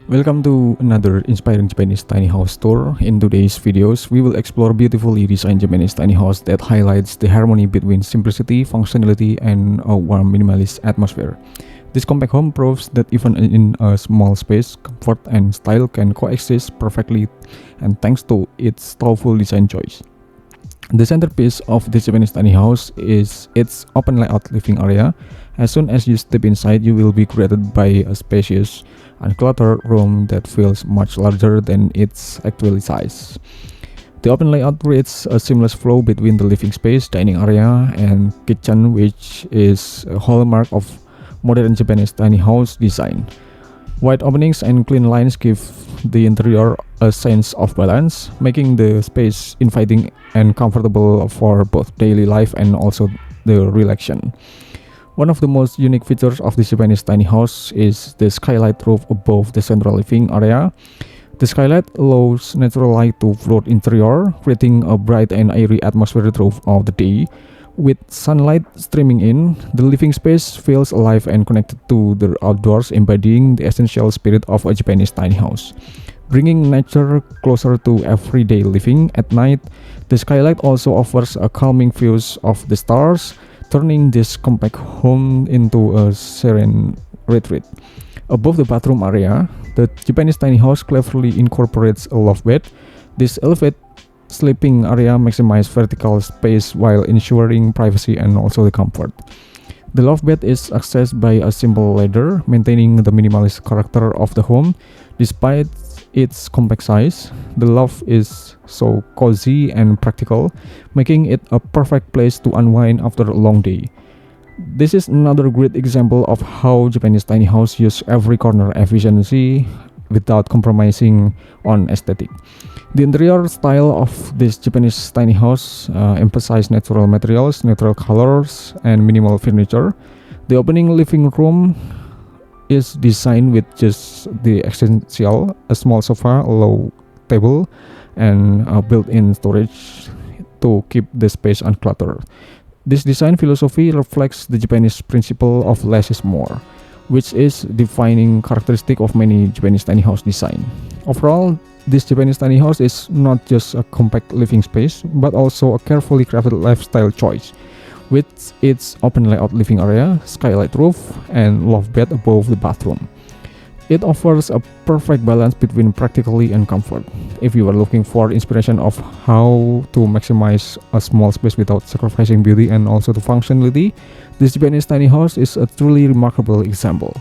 Welcome to another inspiring Japanese tiny house tour. In today's videos, we will explore beautifully designed Japanese tiny house that highlights the harmony between simplicity, functionality, and a warm minimalist atmosphere. This compact home proves that even in a small space, comfort and style can coexist perfectly, and thanks to its thoughtful design choice. The centerpiece of this Japanese tiny house is its open layout living area. As soon as you step inside, you will be greeted by a spacious, uncluttered room that feels much larger than its actual size. The open layout creates a seamless flow between the living space, dining area, and kitchen, which is a hallmark of modern Japanese tiny house design. Wide openings and clean lines give the interior a sense of balance, making the space inviting and comfortable for both daily life and also the relaxation. One of the most unique features of this Japanese tiny house is the skylight roof above the central living area. The skylight allows natural light to flood interior, creating a bright and airy atmosphere throughout the day. With sunlight streaming in, the living space feels alive and connected to the outdoors, embodying the essential spirit of a Japanese tiny house. Bringing nature closer to everyday living at night, the skylight also offers a calming view of the stars, turning this compact home into a serene retreat. Above the bathroom area, the Japanese tiny house cleverly incorporates a loft bed. This elevated sleeping area maximizes vertical space while ensuring privacy and also the comfort. The loft bed is accessed by a simple ladder, maintaining the minimalist character of the home. Despite its compact size, the loft is so cozy and practical, making it a perfect place to unwind after a long day. This is another great example of how Japanese tiny house use every corner efficiency without compromising on aesthetic. The interior style of this Japanese tiny house emphasizes natural materials, neutral colors, and minimal furniture. The opening living room is designed with just the essential: a small sofa, a low table, and a built-in storage to keep the space uncluttered. This design philosophy reflects the Japanese principle of less is more, which is defining characteristic of many Japanese tiny house design. Overall, this Japanese tiny house is not just a compact living space, but also a carefully crafted lifestyle choice. With its open layout living area, skylight roof, and loft bed above the bathroom, it offers a perfect balance between practicality and comfort. If you are looking for inspiration of how to maximize a small space without sacrificing beauty and also the functionality, this Japanese tiny house is a truly remarkable example.